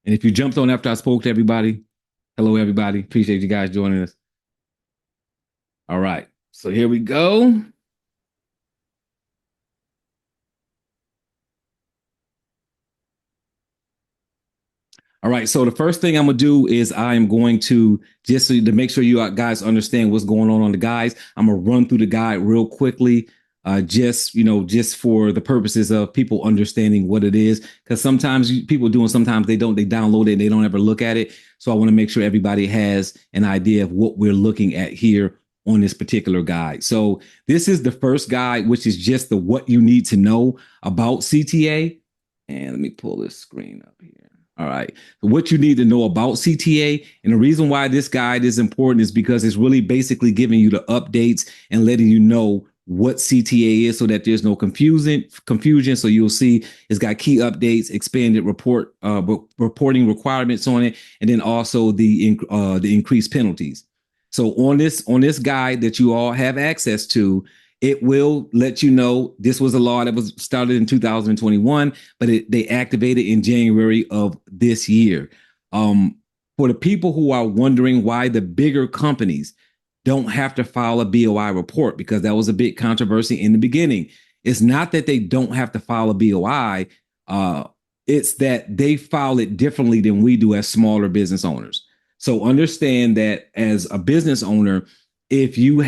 And if you jumped on after I spoke to everybody, hello, everybody. Appreciate you guys joining us. All right. So here we go. All right. So the first thing I'm going to do is I am going to, just so to make sure you guys understand what's going on the guides, I'm going to run through the guide real quickly. Just for the purposes of people understanding what it is, because sometimes people do, and sometimes they don't. They download it and they don't ever look at it. So I want to make sure everybody has an idea of what we're looking at here on this particular guide. So this is the first guide, which is just the what you need to know about CTA. And let me pull this screen up here. All right. What you need to know about CTA. And the reason why this guide is important is because it's really basically giving you the updates and letting you know what CTA is so that there's no confusion. So you'll see it's got key updates, expanded reporting requirements on it, and then also the increased penalties. So on this guide that you all have access to, it will let you know this was a law that was started in 2021, but they activated in January of this year. For the people who are wondering why the bigger companies don't have to file a BOI report, because that was a big controversy in the beginning. It's not that they don't have to file a BOI. It's that they file it differently than we do as smaller business owners. So understand that as a business owner, if you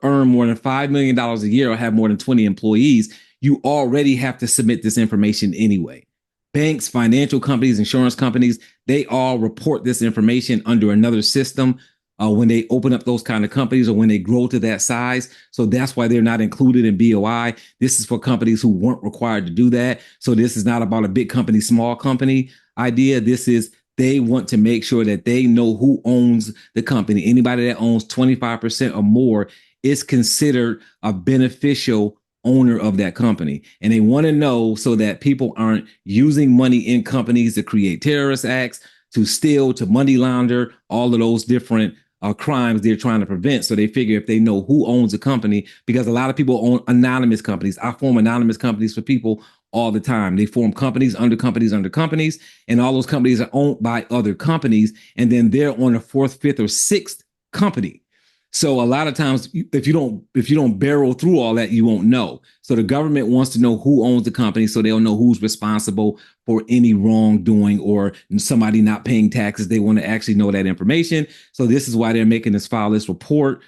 earn more than $5 million a year or have more than 20 employees, you already have to submit this information anyway. Banks, financial companies, insurance companies, they all report this information under another system when they open up those kind of companies or when they grow to that size. So that's why they're not included in BOI. This is for companies who weren't required to do that. So this is not about a big company, small company idea. This is they want to make sure that they know who owns the company. Anybody that owns 25% or more is considered a beneficial owner of that company. And they want to know so that people aren't using money in companies to create terrorist acts, to steal, to money launder, all of those different crimes they're trying to prevent. So they figure if they know who owns a company, because a lot of people own anonymous companies. I form anonymous companies for people all the time. They form companies under companies under companies, and all those companies are owned by other companies, and then they're on a fourth, fifth, or sixth company. So a lot of times, if you don't barrel through all that, you won't know. So the government wants to know who owns the company, so they'll know who's responsible for any wrongdoing or somebody not paying taxes. They want to actually know that information. So this is why they're making us file this report.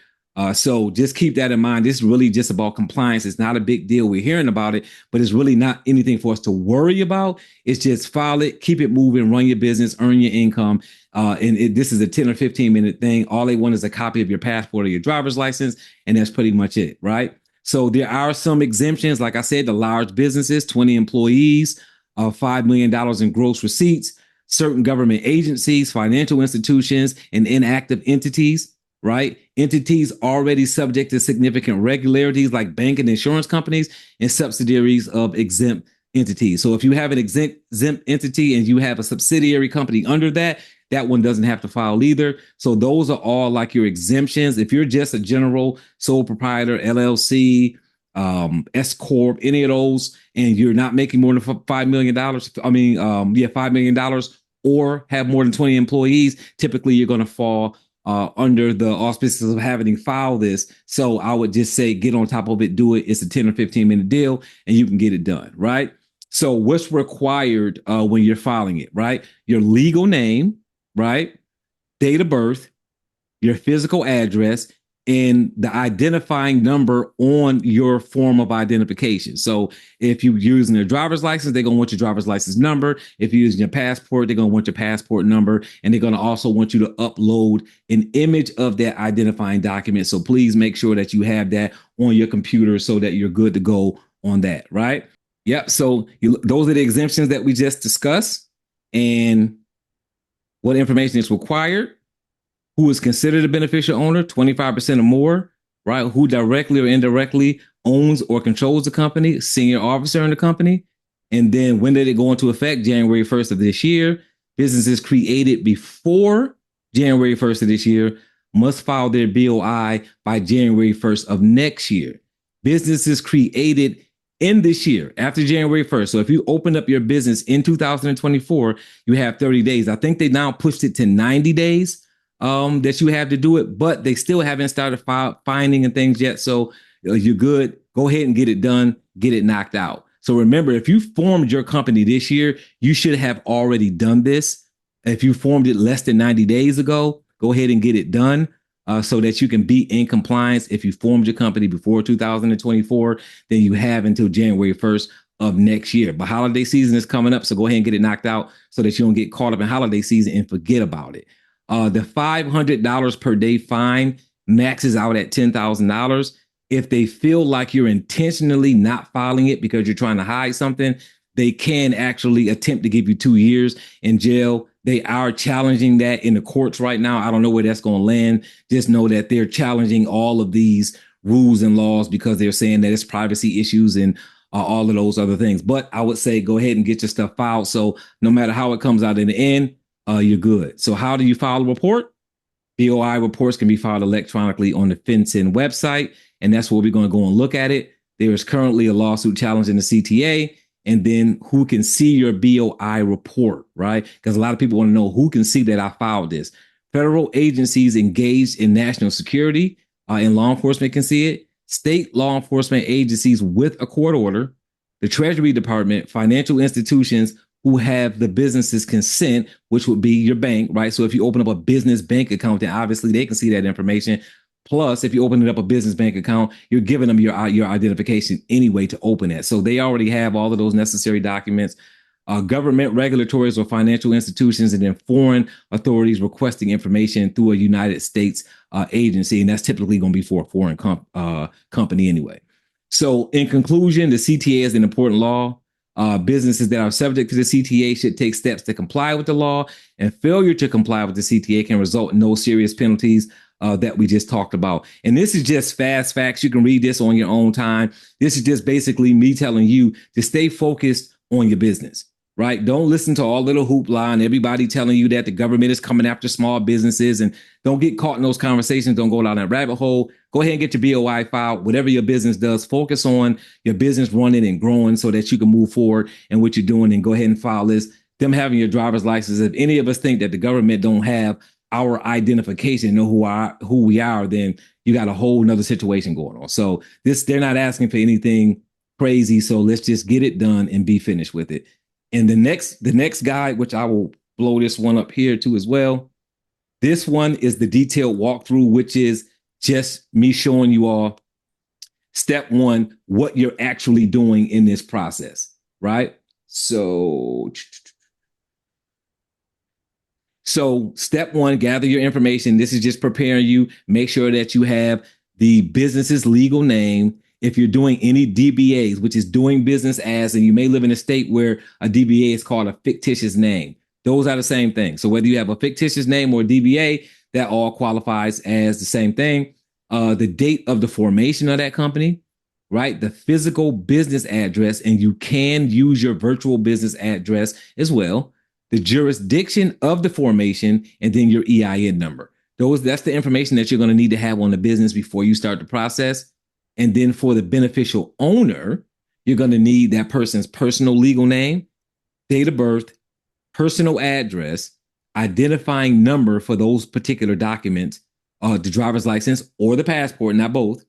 So just keep that in mind. This is really just about compliance. It's not a big deal. We're hearing about it, but it's really not anything for us to worry about. It's just file it, keep it moving, run your business, earn your income. This is a 10 or 15 minute thing. All they want is a copy of your passport or your driver's license, and that's pretty much it, right? So there are some exemptions. Like I said, the large businesses, 20 employees, $5 million in gross receipts, certain government agencies, financial institutions, and inactive entities, right? Entities already subject to significant regularities like bank and insurance companies, and subsidiaries of exempt entities. So if you have an exempt entity and you have a subsidiary company under that, that one doesn't have to file either. So those are all like your exemptions. If you're just a general sole proprietor, LLC, S Corp, any of those, and you're not making more than $5 million, $5 million, or have more than 20 employees, typically you're going to fall under the auspices of having filed this. So I would just say get on top of it, do it. It's a 10 or 15 minute deal and you can get it done, right? So what's required when you're filing it, right? Your legal name, right? Date of birth, your physical address, and the identifying number on your form of identification. So if you're using a driver's license, they're going to want your driver's license number. If you're using your passport, they're going to want your passport number. And they're going to also want you to upload an image of that identifying document. So please make sure that you have that on your computer so that you're good to go on that, right? Yep. So those are the exemptions that we just discussed and what information is required. Who is considered a beneficial owner, 25% or more, right? Who directly or indirectly owns or controls the company, senior officer in the company. And then when did it go into effect? January 1st of this year. Businesses created before January 1st of this year must file their BOI by January 1st of next year. Businesses created in this year, after January 1st. So if you open up your business in 2024, you have 30 days. I think they now pushed it to 90 days that you have to do it, but they still haven't started finding and things yet. So you're good. Go ahead and get it done, get it knocked out. So remember, if you formed your company this year, you should have already done this. If you formed it less than 90 days ago, go ahead and get it done so that you can be in compliance. If you formed your company before 2024, then you have until January 1st of next year. But holiday season is coming up, so go ahead and get it knocked out so that you don't get caught up in holiday season and forget about it. The $500 per day fine maxes out at $10,000. If they feel like you're intentionally not filing it because you're trying to hide something, they can actually attempt to give you 2 years in jail. They are challenging that in the courts right now. I don't know where that's going to land. Just know that they're challenging all of these rules and laws because they're saying that it's privacy issues and all of those other things. But I would say go ahead and get your stuff filed. So no matter how it comes out in the end, you're good. So how do you file a report? BOI reports can be filed electronically on the fincen website, and that's where we're going to go and look at it. There is currently a lawsuit challenging the CTA, and then who can see your BOI report, right? Because a lot of people want to know who can see that I filed this. Federal agencies engaged in national security and law enforcement can see it. State law enforcement agencies with a court order, the Treasury Department, financial institutions who have the business's consent, which would be your bank, right? So if you open up a business bank account, then obviously they can see that information. Plus, if you open up a business bank account, you're giving them your identification anyway to open it. So they already have all of those necessary documents. Government regulatories or financial institutions, and then foreign authorities requesting information through a United States agency. And that's typically going to be for a foreign company anyway. So in conclusion, the CTA is an important law. Businesses that are subject to the CTA should take steps to comply with the law, and failure to comply with the CTA can result in no serious penalties that we just talked about. And this is just fast facts. You can read this on your own time. This is just basically me telling you to stay focused on your business, right? Don't listen to all little hoopla and everybody telling you that the government is coming after small businesses, and don't get caught in those conversations. Don't go down that rabbit hole. Go ahead and get your BOI filed. Whatever your business does, focus on your business running and growing so that you can move forward in what you're doing, and go ahead and file this. Them having your driver's license. If any of us think that the government don't have our identification, know who we are, then you got a whole nother situation going on. So they're not asking for anything crazy. So let's just get it done and be finished with it. And the next guide, which I will blow this one up here too as well. This one is the detailed walkthrough, which is just me showing you all step one, what you're actually doing in this process, right? So step one, gather your information. This is just preparing you. Make sure that you have the business's legal name. If you're doing any DBAs, which is doing business as, and you may live in a state where a DBA is called a fictitious name. Those are the same thing. So whether you have a fictitious name or a DBA, that all qualifies as the same thing. The date of the formation of that company, right? The physical business address, and you can use your virtual business address as well. The jurisdiction of the formation, and then your EIN number. That's the information that you're going to need to have on the business before you start the process. And then for the beneficial owner, you're going to need that person's personal legal name, date of birth, personal address, identifying number for those particular documents, the driver's license or the passport, not both,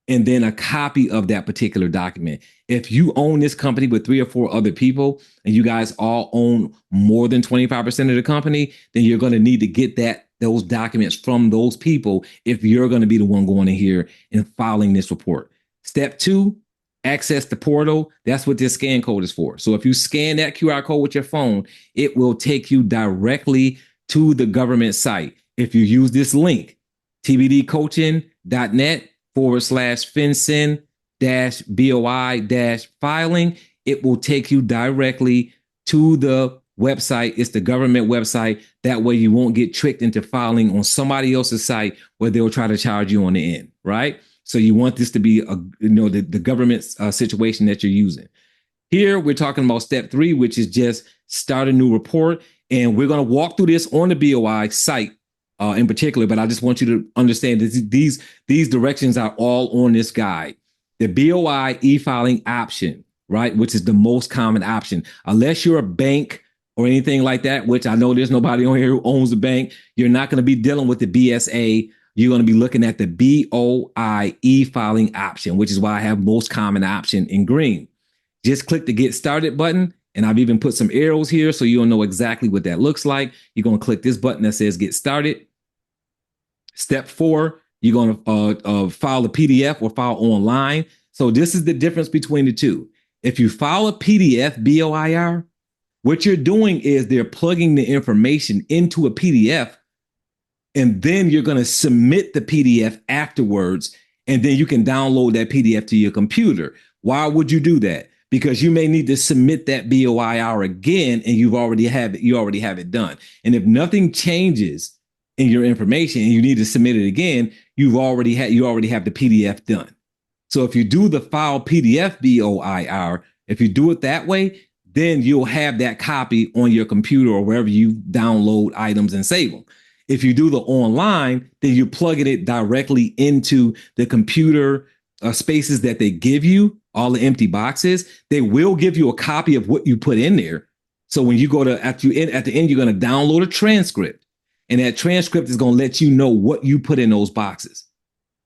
and then a copy of that particular document. If you own this company with 3 or 4 other people, and you guys all own more than 25% of the company, then you're going to need to get those documents from those people if you're going to be the one going in here and filing this report. Step 2, access the portal. That's what this scan code is for. So if you scan that QR code with your phone, it will take you directly to the government site. If you use this link, tbdcoaching.net/fincen-BOI-filing, it will take you directly to the website. It's the government website. That way you won't get tricked into filing on somebody else's site where they'll try to charge you on the end, right? So you want this to be the government situation that you're using. Here we're talking about step 3, which is just start a new report. And we're going to walk through this on the BOI site in particular, but I just want you to understand that these directions are all on this guide. the BOI e-filing option, right, which is the most common option. Unless you're a bank or anything like that, which I know there's nobody on here who owns a bank, you're not going to be dealing with the BSA. You're going to be looking at the BOI e-filing option, which is why I have most common option in green. Just click the Get Started button, and I've even put some arrows here so you'll know exactly what that looks like. You're going to click this button that says Get Started. Step 4, you're going to file a PDF or file online. So this is the difference between the two. If you file a PDF BOIR, what you're doing is they're plugging the information into a PDF, and then you're going to submit the PDF afterwards, and then you can download that PDF to your computer. Why would you do that? Because you may need to submit that BOIR again, and you already have it done. And if nothing changes in your information and you need to submit it again, you already have the PDF done. So if you do the file PDF BOIR, if you do it that way, then you'll have that copy on your computer or wherever you download items and save them. If you do the online, then you're plugging it directly into the computer spaces that they give you, all the empty boxes. They will give you a copy of what you put in there. So when you go to, at the end, you're going to download a transcript, and that transcript is going to let you know what you put in those boxes.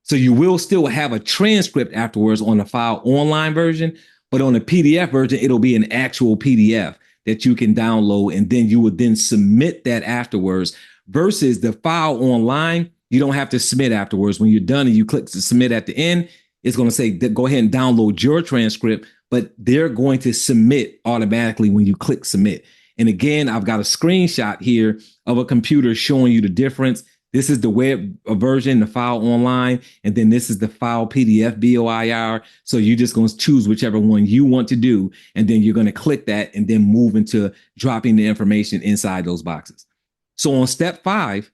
So you will still have a transcript afterwards on the file online version, but on the PDF version, it'll be an actual PDF that you can download, and then you would then submit that afterwards. Versus the file online, you don't have to submit afterwards. When you're done and you click to submit at the end, it's going to say that go ahead and download your transcript, but they're going to submit automatically when you click submit. And again, I've got a screenshot here of a computer showing you the difference. This is the web version, the file online, and then this is the file PDF BOIR. So you're just going to choose whichever one you want to do, and then you're going to click that and then move into dropping the information inside those boxes. So on step 5,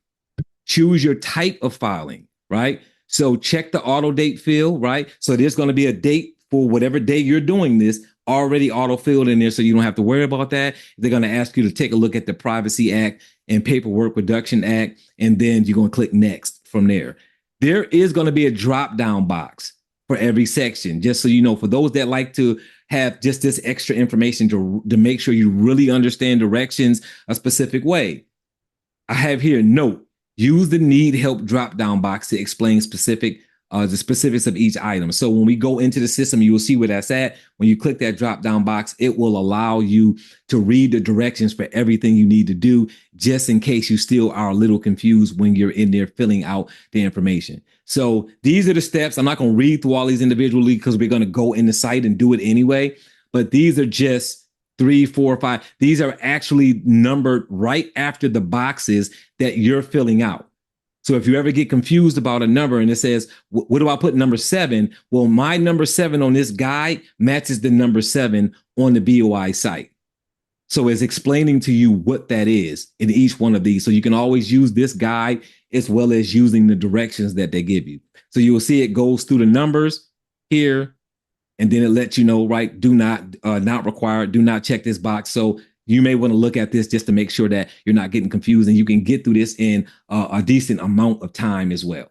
choose your type of filing, right? So check the auto date field, right? So there's going to be a date for whatever day you're doing this already auto filled in there, so you don't have to worry about that. They're going to ask you to take a look at the Privacy Act and Paperwork Reduction Act, and then you're going to click next from there. There is going to be a drop down box for every section, just so you know, for those that like to have just this extra information to make sure you really understand directions a specific way. I have here, note, use the need help drop down box to explain the specifics of each item. So when we go into the system, you will see where that's at. When you click that drop down box, it will allow you to read the directions for everything you need to do, just in case you still are a little confused when you're in there filling out the information. So these are the steps. I'm not going to read through all these individually because we're going to go in the site and do it anyway. But these are just 3, 4, 5. These are actually numbered right after the boxes that you're filling out. So if you ever get confused about a number and it says, what do I put number 7? Well, my number 7 on this guide matches the number 7 on the BOI site. So it's explaining to you what that is in each one of these. So you can always use this guide as well as using the directions that they give you. So you will see it goes through the numbers here, and then it lets you know, right, do not required, do not check this box. So you may want to look at this just to make sure that you're not getting confused, and you can get through this in a decent amount of time as well,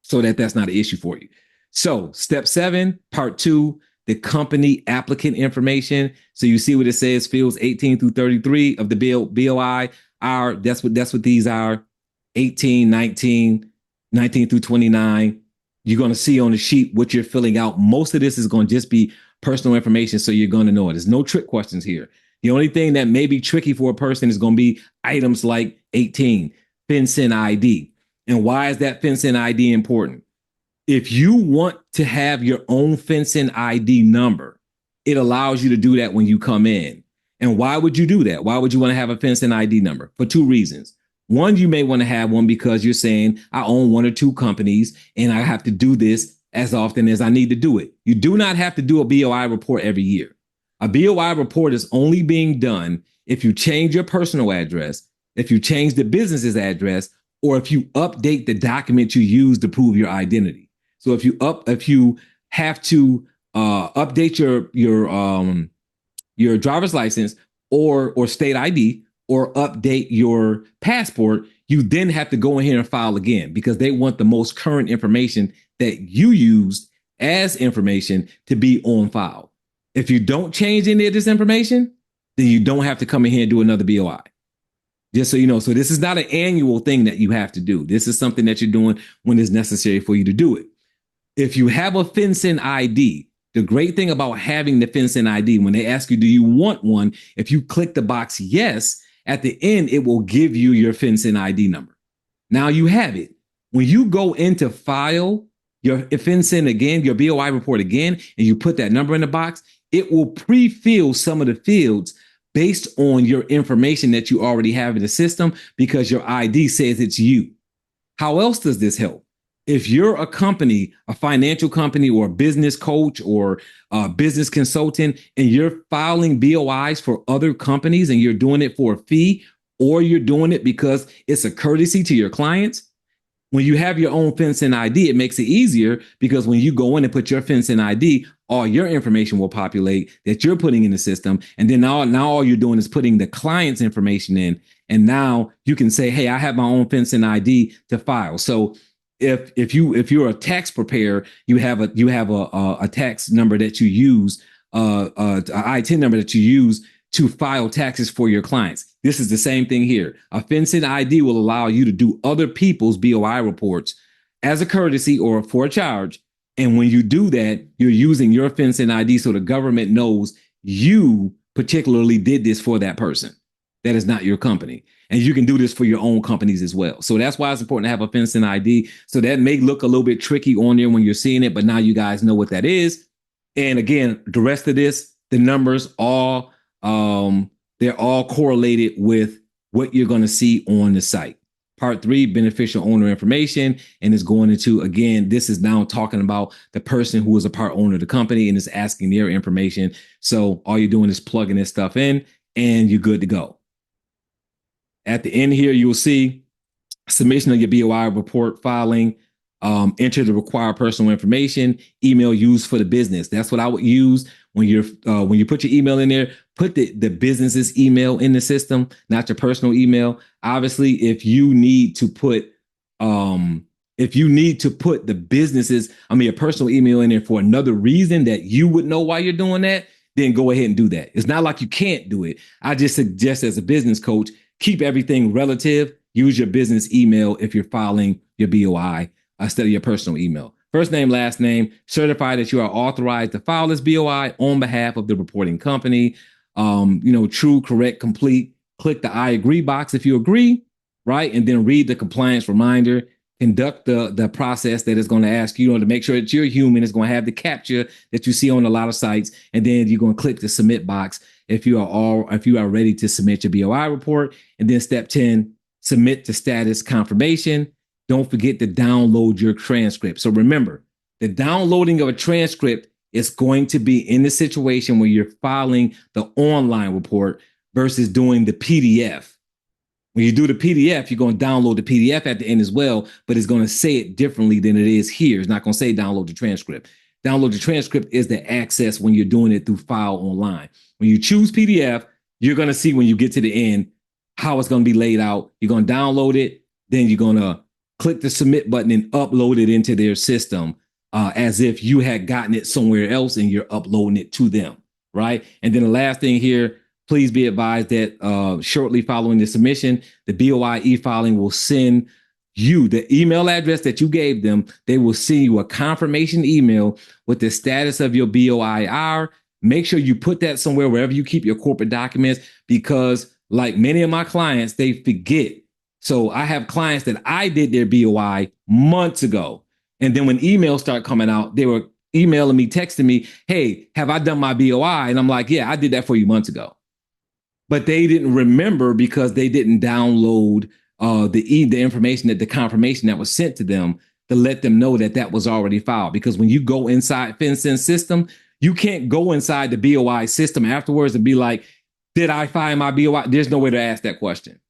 so that that's not an issue for you. So step 7, part 2, the company applicant information. So you see what it says, fields 18 through 33 of the BOI are, that's what these are, 18, 19 through 29. You're going to see on the sheet what you're filling out. Most of this is going to just be personal information, so you're going to know it. There's no trick questions here. The only thing that may be tricky for a person is going to be items like 18, fincen ID. And why is that fincen ID important? If you want to have your own fincen ID number, it allows you to do that when you come in. And why would you do that? Why would you want to have a fincen ID number? For 2 reasons. One, you may want to have one because you're saying, I own 1 or 2 companies and I have to do this as often as I need to do it. You do not have to do a BOI report every year. A BOI report is only being done if you change your personal address, if you change the business's address, or if you update the document you use to prove your identity. So if you have to update your driver's license or state ID, or update your passport, you then have to go in here and file again because they want the most current information that you used as information to be on file. If you don't change any of this information, then you don't have to come in here and do another BOI. Just so you know, so this is not an annual thing that you have to do. This is something that you're doing when it's necessary for you to do it. If you have a fincen ID, the great thing about having the fincen ID, when they ask you, do you want one? If you click the box yes, at the end, it will give you your fincen ID number. Now you have it. When you go into file your fincen again, your BOI report again, and you put that number in the box, it will pre-fill some of the fields based on your information that you already have in the system because your ID says it's you. How else does this help? If you're a company, a financial company or a business coach or a business consultant, and you're filing BOIs for other companies and you're doing it for a fee, or you're doing it because it's a courtesy to your clients, when you have your own fincen ID, it makes it easier because when you go in and put your fincen ID, all your information will populate that you're putting in the system. And then now all you're doing is putting the client's information in. And now you can say, hey, I have my own fincen ID to file. So if you're a tax preparer, you have a tax number that you use, an ITIN number that you use to file taxes for your clients. This is the same thing here. A fincen ID will allow you to do other people's BOI reports as a courtesy or for a charge. And when you do that, you're using your fincen ID so the government knows you particularly did this for that person. That is not your company. And you can do this for your own companies as well. So that's why it's important to have a fincen ID. So that may look a little bit tricky on there when you're seeing it, but now you guys know what that is. And again, the rest of this, the numbers all, they're all correlated with what you're going to see on the site. Part 3, beneficial owner information, and it's going into, again, this is now talking about the person who is a part owner of the company and is asking their information. So all you're doing is plugging this stuff in and you're good to go. At the end here, you will see submission of your BOI report filing, enter the required personal information, email used for the business. That's what I would use when you put your email in there. Put the business's email in the system, not your personal email. Obviously, if you need to put the business's, a personal email in there for another reason that you would know why you're doing that, then go ahead and do that. It's not like you can't do it. I just suggest as a business coach, keep everything relative. Use your business email if you're filing your BOI instead of your personal email. First name, last name, certify that you are authorized to file this BOI on behalf of the reporting company. True, correct, complete. Click the I agree box if you agree, right? And then read the compliance reminder. Conduct the process that is going to ask you to make sure that you're human. It's going to have the captcha that you see on a lot of sites. And then you're going to click the submit box if you are ready to submit your BOI report. And then step 10, submit the status confirmation. Don't forget to download your transcript. So remember, the downloading of a transcript is going to be in the situation where you're filing the online report versus doing the PDF. When you do the PDF, you're going to download the PDF at the end as well, but it's going to say it differently than it is here. It's not going to say download the transcript. Download the transcript is the access when you're doing it through file online. When you choose PDF, you're going to see when you get to the end how it's going to be laid out. You're going to download it, then you're going to click the submit button and upload it into their system as if you had gotten it somewhere else and you're uploading it to them, right? And then the last thing here, please be advised that shortly following the submission, the BOI e-filing will send you the email address that you gave them. They will send you a confirmation email with the status of your BOIR. Make sure you put that somewhere wherever you keep your corporate documents, because like many of my clients, they forget. So I have clients that I did their BOI months ago. And then when emails start coming out, they were emailing me, texting me, hey, have I done my BOI? And I'm like, yeah, I did that for you months ago. But they didn't remember because they didn't download the information, that the confirmation that was sent to them to let them know that that was already filed. Because when you go inside fincen system, you can't go inside the BOI system afterwards and be like, did I file my BOI? There's no way to ask that question.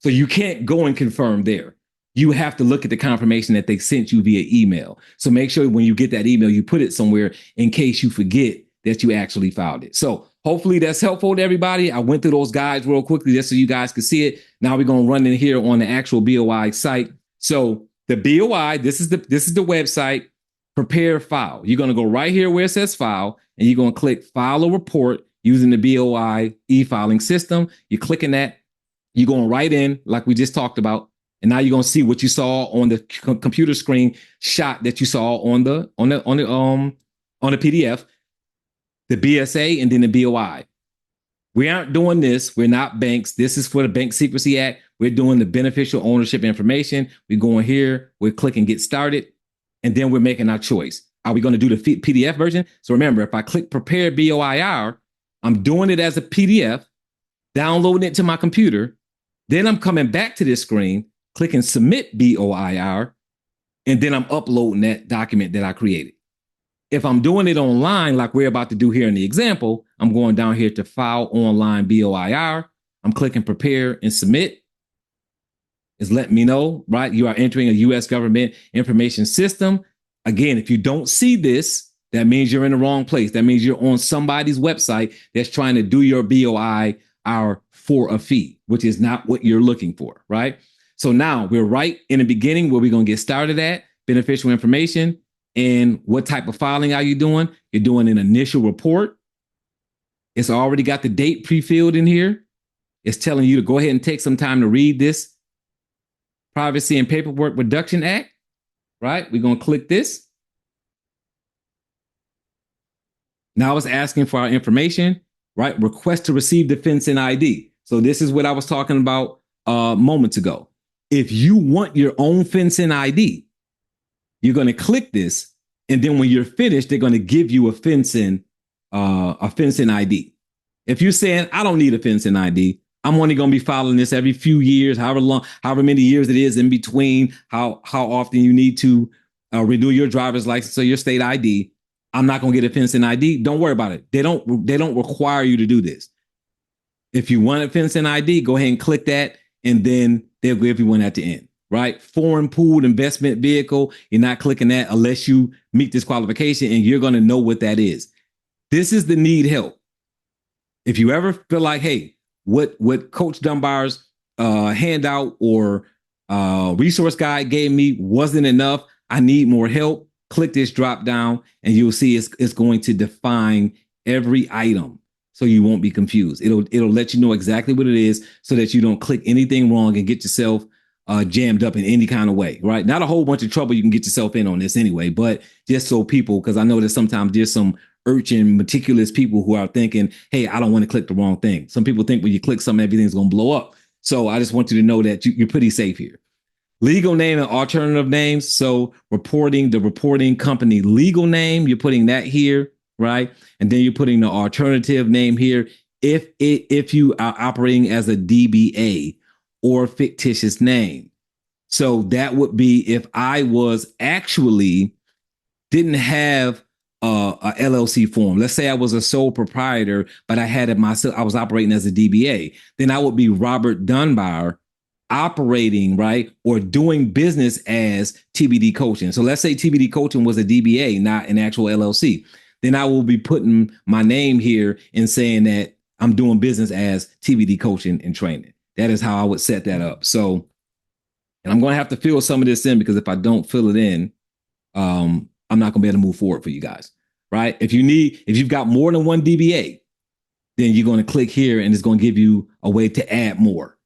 So you can't go and confirm there. You have to look at the confirmation that they sent you via email. So make sure when you get that email, you put it somewhere in case you forget that you actually filed it. So hopefully that's helpful to everybody. I went through those guides real quickly just so you guys could see it. Now we're going to run in here on the actual BOI site. So the BOI, this is the website. prepare file. You're going to go right here where it says file, and you're going to click file or report using the BOI e-filing system. You're clicking that. You're going right in like we just talked about. And now you're going to see what you saw on the computer screen shot that you saw on the PDF, the BSA and then the BOI. We aren't doing this. We're not banks. This is for the Bank Secrecy Act. We're doing the beneficial ownership information. We're going here. We're clicking get started. And then we're making our choice. Are we going to do the PDF version? So remember, if I click prepare BOIR, I'm doing it as a PDF, downloading it to my computer. Then I'm coming back to this screen, clicking submit BOIR, and then I'm uploading that document that I created. If I'm doing it online, like we're about to do here in the example, I'm going down here to file online BOIR. I'm clicking prepare and submit. It's letting me know, right? You are entering a U.S. government information system. Again, if you don't see this, that means you're in the wrong place. That means you're on somebody's website that's trying to do your BOIR for a fee, which is not what you're looking for, right? So now we're right in the beginning where we're going to get started at beneficial information. And what type of filing are you doing? You're doing an initial report. It's already got the date pre-filled in here. It's telling you to go ahead and take some time to read this Privacy and Paperwork Reduction Act, right? We're going to click this. Now it's asking for our information, right? Request to receive the FinCEN ID. So this is what I was talking about moments ago. If you want your own FinCEN ID, you're going to click this, and then when you're finished, they're going to give you a FinCEN ID. If you're saying, I don't need a FinCEN ID, I'm only going to be filing this every few years, however many years it is in between, how often you need to renew your driver's license or your state ID. I'm not going to get a FinCEN ID. Don't worry about it. They don't require you to do this. If you want a FinCEN ID, go ahead and click that, and then they'll give you one at the end, right? Foreign pooled investment vehicle. You're not clicking that unless you meet this qualification, and you're going to know what that is. This is the need help. If you ever feel like, hey, what Coach Dunbar's handout or resource guide gave me wasn't enough, I need more help, click this drop down, and you'll see it's going to define every item so you won't be confused. It'll let you know exactly what it is so that you don't click anything wrong and get yourself jammed up in any kind of way, right? Not a whole bunch of trouble you can get yourself in on this anyway, but just so people, because I know that sometimes there's some urchin, meticulous people who are thinking, hey, I don't want to click the wrong thing. Some people think when you click something, everything's going to blow up. So I just want you to know that you're pretty safe here. Legal name and alternative names. So the reporting company legal name, you're putting that here, right? And then you're putting the alternative name here. If you are operating as a DBA or fictitious name. So that would be if I was actually didn't have a LLC form. Let's say I was a sole proprietor, but I had it myself. I was operating as a DBA. Then I would be Robert Dunbar operating, right, or doing business as TBD Coaching. So let's say TBD Coaching was a DBA, not an actual LLC. Then I will be putting my name here and saying that I'm doing business as TBD Coaching and Training. That is how I would set that up. So, and I'm going to have to fill some of this in because if I don't fill it in, I'm not going to be able to move forward for you guys, right? If you've got more than one DBA, then you're going to click here and it's going to give you a way to add more.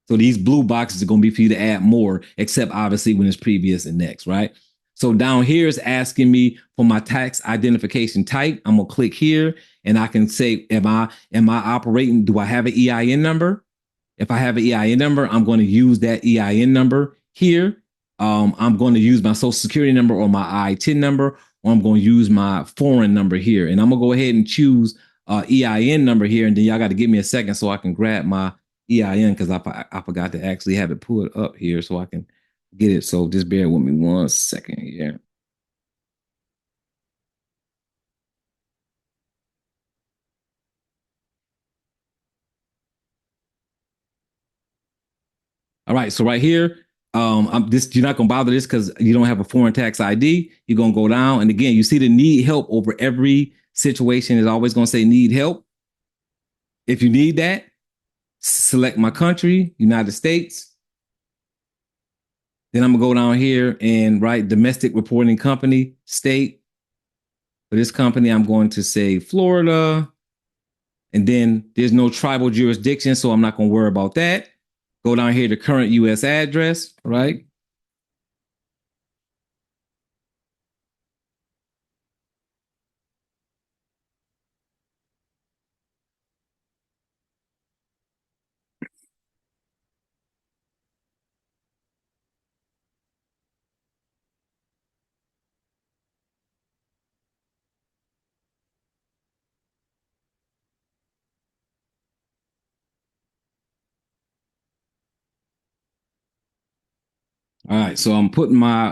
So these blue boxes are going to be for you to add more, except obviously when it's previous and next, right? So down here is asking me for my tax identification type. I'm going to click here and I can say, am I operating? Do I have an EIN number? If I have an EIN number, I'm going to use that EIN number here. I'm going to use my social security number or my I-10 number, or I'm going to use my foreign number here. And I'm going to go ahead and choose EIN number here. And then y'all got to give me a second so I can grab my EIN because I forgot to actually have it pulled up here so I can get it. So just bear with me 1 second here. All right, so right here, you're not gonna bother this because you don't have a foreign tax ID. You're gonna go down, and again, you see the need help over every situation is always gonna say need help. If you need that, select my country, United States. Then I'm gonna go down here and write domestic reporting company, state. For this company, I'm going to say Florida. And then there's no tribal jurisdiction, so I'm not gonna worry about that. Go down here to current US address, right? All right, so I'm putting my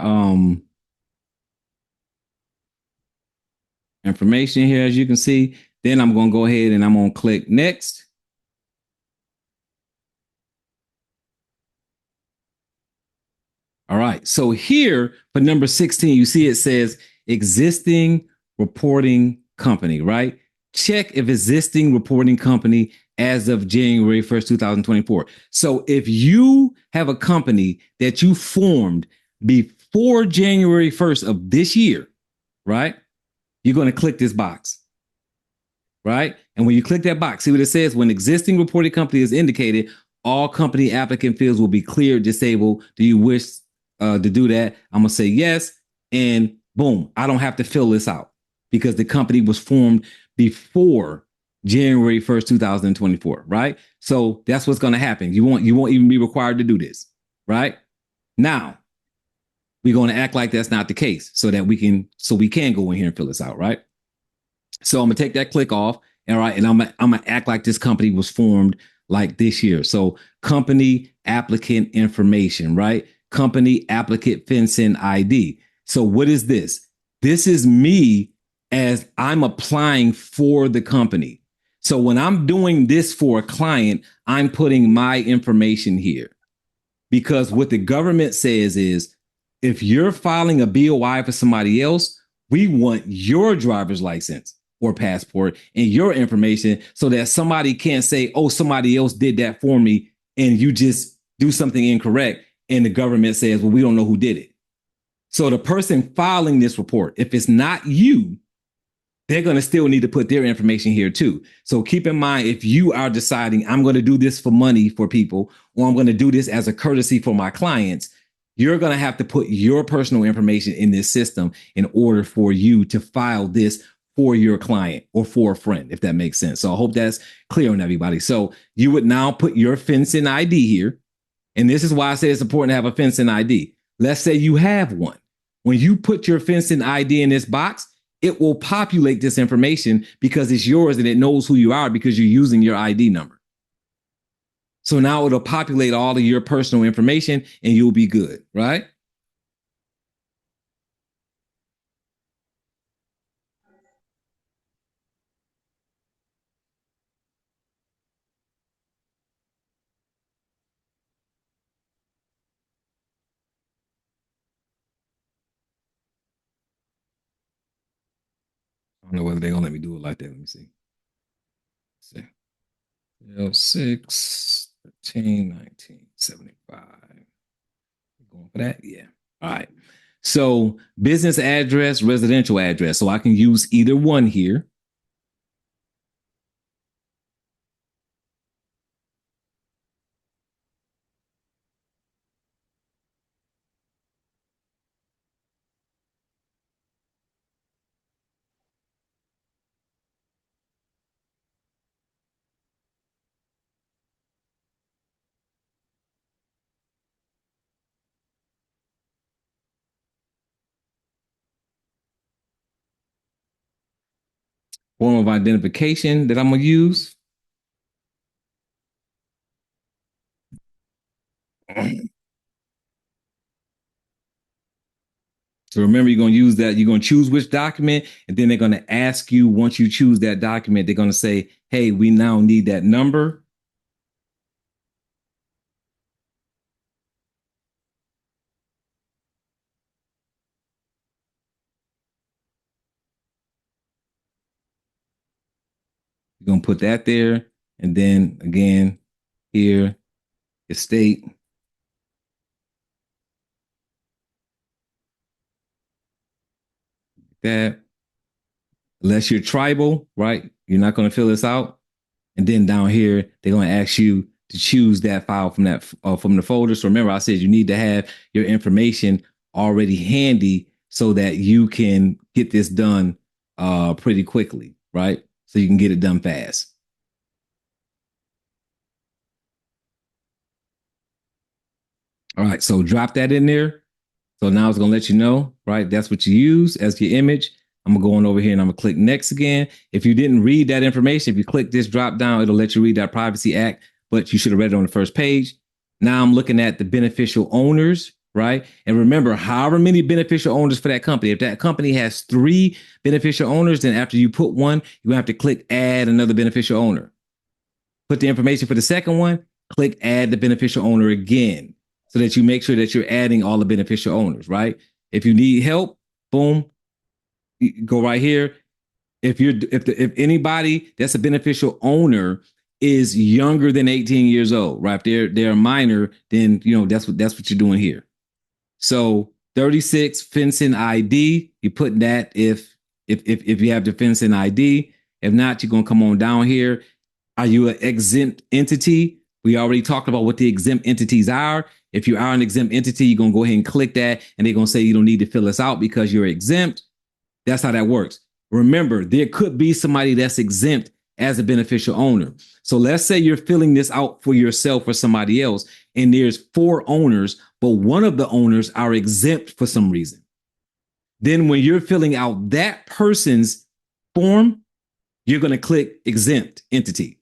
information here, as you can see. Then I'm gonna go ahead and I'm gonna click next. All right, so here for number 16, you see it says existing reporting company, right? Check if existing reporting company as of January 1st, 2024. So if you have a company that you formed before January 1st of this year, right? You're going to click this box, right? And when you click that box, see what it says? When existing reporting company is indicated, all company applicant fields will be cleared, disabled. Do you wish to do that? I'm going to say yes. And boom, I don't have to fill this out because the company was formed before January 1st, 2024, right? So that's what's going to happen. You won't even be required to do this, right? Now, we're going to act like that's not the case so we can go in here and fill this out, right? So I'm going to take that click off, all right, and I'm going to act like this company was formed like this year. So company applicant information, right? Company applicant fincen ID. So what is this? This is me as I'm applying for the company. So when I'm doing this for a client, I'm putting my information here because what the government says is if you're filing a BOI for somebody else, we want your driver's license or passport and your information so that somebody can't say, oh, somebody else did that for me and you just do something incorrect and the government says, well, we don't know who did it. So the person filing this report, if it's not you, they're going to still need to put their information here too. So keep in mind, if you are deciding I'm going to do this for money for people, or I'm going to do this as a courtesy for my clients, you're going to have to put your personal information in this system in order for you to file this for your client or for a friend, if that makes sense. So I hope that's clear on everybody. So you would now put your fincen ID here. And this is why I say it's important to have a fincen ID. Let's say you have one. When you put your fincen ID in this box, it will populate this information because it's yours and it knows who you are because you're using your ID number. So now it'll populate all of your personal information and you'll be good, right? I don't know whether they're gonna let me do it like that. Let me see. Let's see. 06, 13, 1975. Going for that? Yeah. All right. So business address, residential address. So I can use either one here. Form of identification that I'm going to use. So remember, you're going to use that. You're going to choose which document, and then they're going to ask you, once you choose that document, they're going to say, hey, we now need that number. You're going to put that there. And then again, here, the state. that. Unless you're tribal, right? You're not going to fill this out. And then down here, they're going to ask you to choose that file from the folder. So remember, I said you need to have your information already handy so that you can get this done pretty quickly, right? So you can get it done fast. All right, so drop that in there. So now it's going to let you know, right? That's what you use as your image. I'm going to go on over here and I'm going to click next again. If you didn't read that information, if you click this drop down, it'll let you read that Privacy Act, but you should have read it on the first page. Now I'm looking at the beneficial owners, right? And remember, however many beneficial owners for that company, if that company has 3 beneficial owners, then after you put one, you have to click add another beneficial owner. Put the information for the second one, click add the beneficial owner again, so that you make sure that you're adding all the beneficial owners, right? If you need help, boom, go right here. If anybody that's a beneficial owner is younger than 18 years old, right? If they're a minor, then that's what you're doing here. So 36 fincen ID, you put that if you have the fincen ID. If not, you're gonna come on down here. Are you an exempt entity? We already talked about what the exempt entities are. If you are an exempt entity, you're going to go ahead and click that, and they're going to say you don't need to fill this out because you're exempt. That's how that works. Remember, there could be somebody that's exempt as a beneficial owner. So let's say you're filling this out for yourself or somebody else, and there's 4 owners, but one of the owners are exempt for some reason. Then when you're filling out that person's form, you're going to click exempt entity.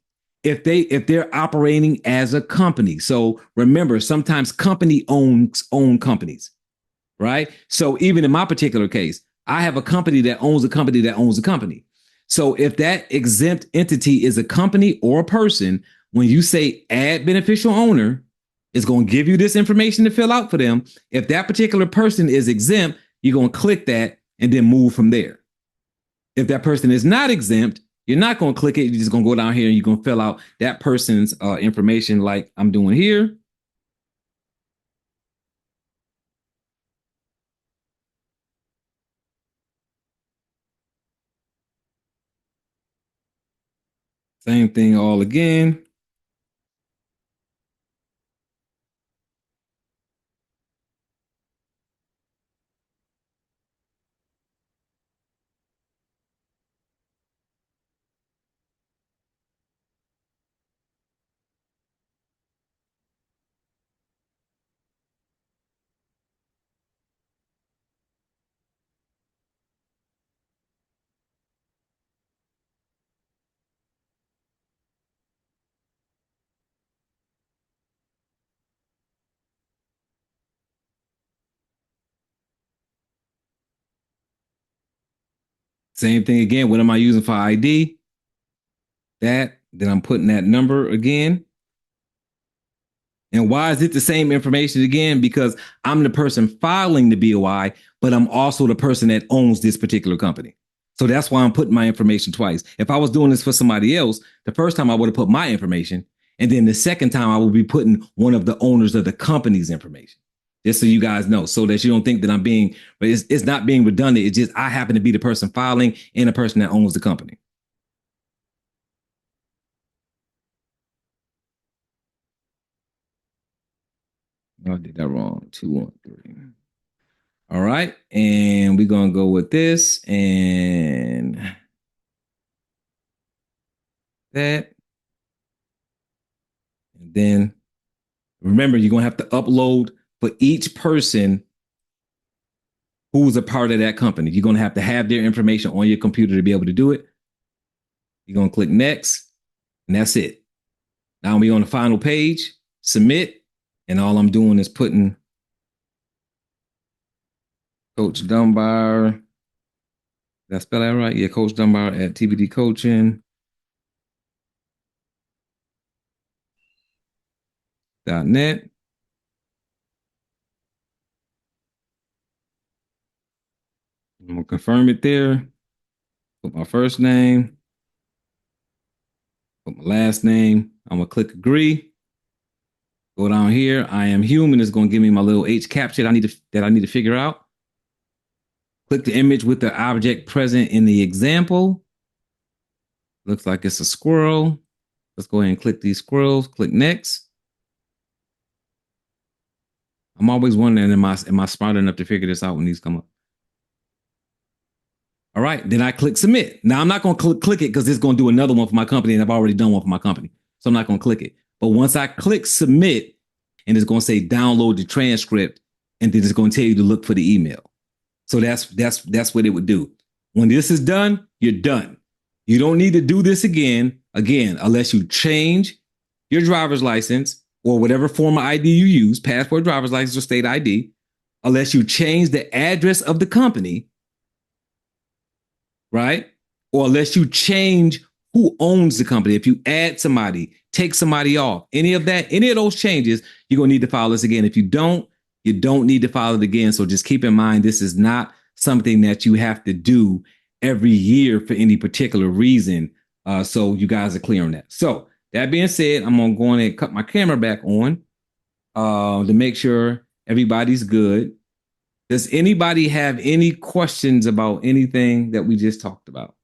If they're operating as a company. So remember, sometimes company own companies, right? So even in my particular case, I have a company that owns a company that owns a company. So if that exempt entity is a company or a person, when you say add beneficial owner, it's going to give you this information to fill out for them. If that particular person is exempt, you're going to click that and then move from there. If that person is not exempt, you're not going to click it. You're just going to go down here and you're going to fill out that person's information like I'm doing here. Same thing all again. Same thing again. What am I using for ID? That, then I'm putting that number again. And why is it the same information again? Because I'm the person filing the BOI, but I'm also the person that owns this particular company. So that's why I'm putting my information twice. If I was doing this for somebody else, the first time I would have put my information, and then the second time I would be putting one of the owners of the company's information. Just so you guys know, so that you don't think that I'm being, but it's not being redundant. It's just I happen to be the person filing and the person that owns the company. I did that wrong. 213. All right. And we're going to go with this and that. And then remember, you're going to have to upload for each person who's a part of that company. You're going to have their information on your computer to be able to do it. You're going to click next, and that's it. Now we're on the final page, submit, and all I'm doing is putting Coach Dunbar. Did I spell that right? Yeah, Coach Dunbar at TBD Coaching. .net. I'm going to confirm it there. Put my first name. Put my last name. I'm going to click agree. Go down here. I am human is going to give me my little 𝗏𝗏𝗃 that I need to figure out. Click the image with the object present in the example. Looks like it's a squirrel. Let's go ahead and click these squirrels. Click next. I'm always wondering, am I smart enough to figure this out when these come up? All right, then I click submit. Now I'm not going to click it because it's going to do another one for my company, and I've already done one for my company. So I'm not going to click it. But once I click submit, and it's going to say download the transcript, and then it's going to tell you to look for the email. So that's what it would do. When this is done, you're done. You don't need to do this again, unless you change your driver's license or whatever form of ID you use, passport, driver's license, or state ID, unless you change the address of the company, right? Or unless you change who owns the company. If you add somebody, take somebody off, any of those changes, you're going to need to file this again. If you don't need to file it again. So just keep in mind, this is not something that you have to do every year for any particular reason. So you guys are clear on that. So that being said, I'm going to go in and cut my camera back on to make sure everybody's good. Does anybody have any questions about anything that we just talked about?